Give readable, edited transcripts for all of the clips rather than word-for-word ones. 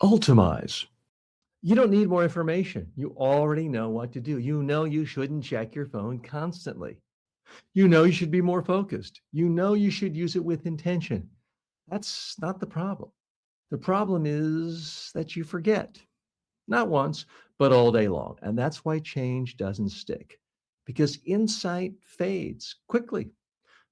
Ultamize. You don't need more information. You already know what to do. You know you shouldn't check your phone constantly. You know you should be more focused. You know you should use it with intention. That's not the problem. The problem is that you forget, not once, but all day long. And that's why change doesn't stick because insight fades quickly,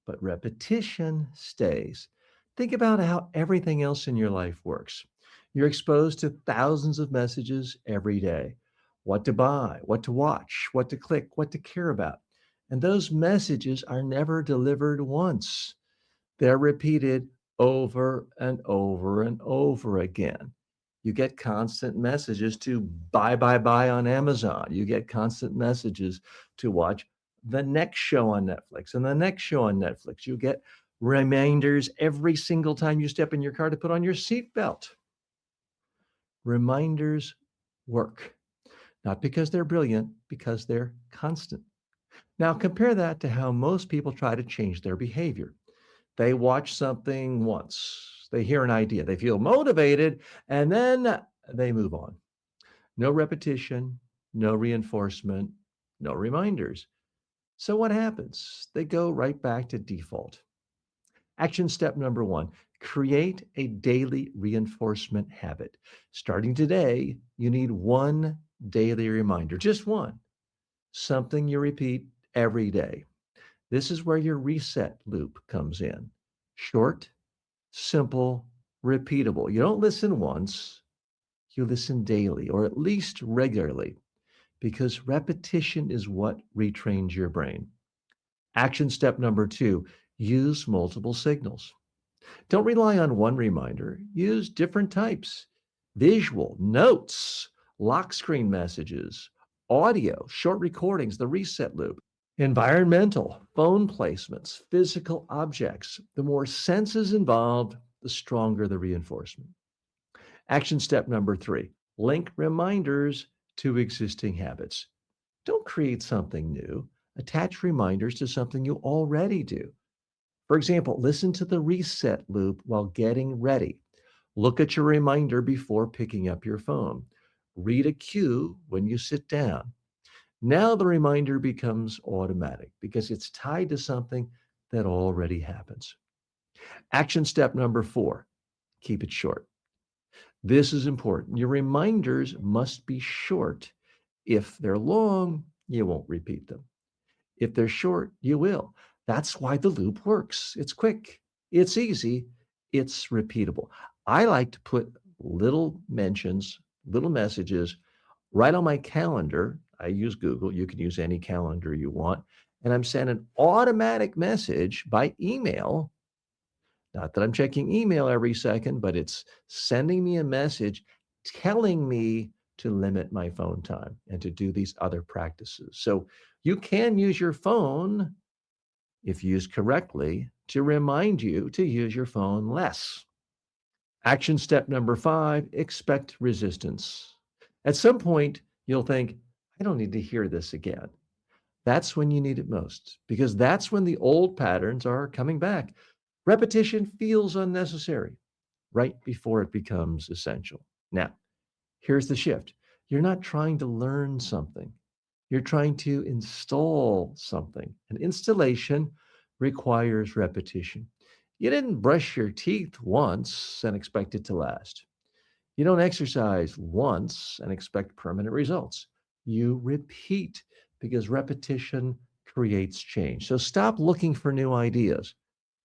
but repetition stays. Think about how everything else in your life works. You're exposed to thousands of messages every day: what to buy, what to watch, what to click, what to care about. And those messages are never delivered once, they're repeated over and over and over again. You get constant messages to buy on Amazon. You get constant messages to watch the next show on Netflix and the next show on Netflix. You get reminders every single time you step in your car to put on your seatbelt. Reminders work, not because they're brilliant, because they're constant. Now, compare that to how most people try to change their behavior. They watch something once, they hear an idea, they feel motivated, and then they move on. No repetition, no reinforcement, no reminders. So what happens? They go right back to default. Action step number one: create a daily reinforcement habit. Starting today, you need one daily reminder, just one, something you repeat every day. This is where your reset loop comes in. Short, simple, repeatable. You don't listen once, you listen daily or at least regularly because repetition is what retrains your brain. Action step number two: use multiple signals. Don't rely on one reminder, use different types: visual, notes, lock screen messages, audio, short recordings, the reset loop. Environmental, phone placements, physical objects. The more senses involved, the stronger the reinforcement. Action step number three: link reminders to existing habits. Don't create something new. Attach reminders to something you already do. For example, listen to the reset loop while getting ready. Look at your reminder before picking up your phone. Read a cue when you sit down. Now the reminder becomes automatic because it's tied to something that already happens. Action step number four: keep it short. This is important. Your reminders must be short. If they're long, you won't repeat them. If they're short, you will. That's why the loop works. It's quick, it's easy, it's repeatable. I like to put little mentions, little messages right on my calendar. I use Google. You can use any calendar you want. And I'm sent an automatic message by email. Not that I'm checking email every second, but it's sending me a message telling me to limit my phone time and to do these other practices. So you can use your phone, if used correctly, to remind you to use your phone less. Action step number five: expect resistance. At some point, you'll think, I don't need to hear this again. That's when you need it most, because that's when the old patterns are coming back. Repetition feels unnecessary right before it becomes essential. Now, here's the shift: you're not trying to learn something, you're trying to install something. An installation requires repetition. You didn't brush your teeth once and expect it to last. You don't exercise once and expect permanent results. You repeat because repetition creates change. So stop looking for new ideas.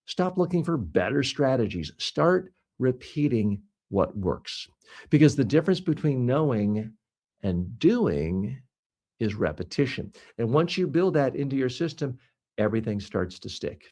Stop looking for better strategies. Start repeating what works. Because the difference between knowing and doing is repetition. And once you build that into your system, everything starts to stick.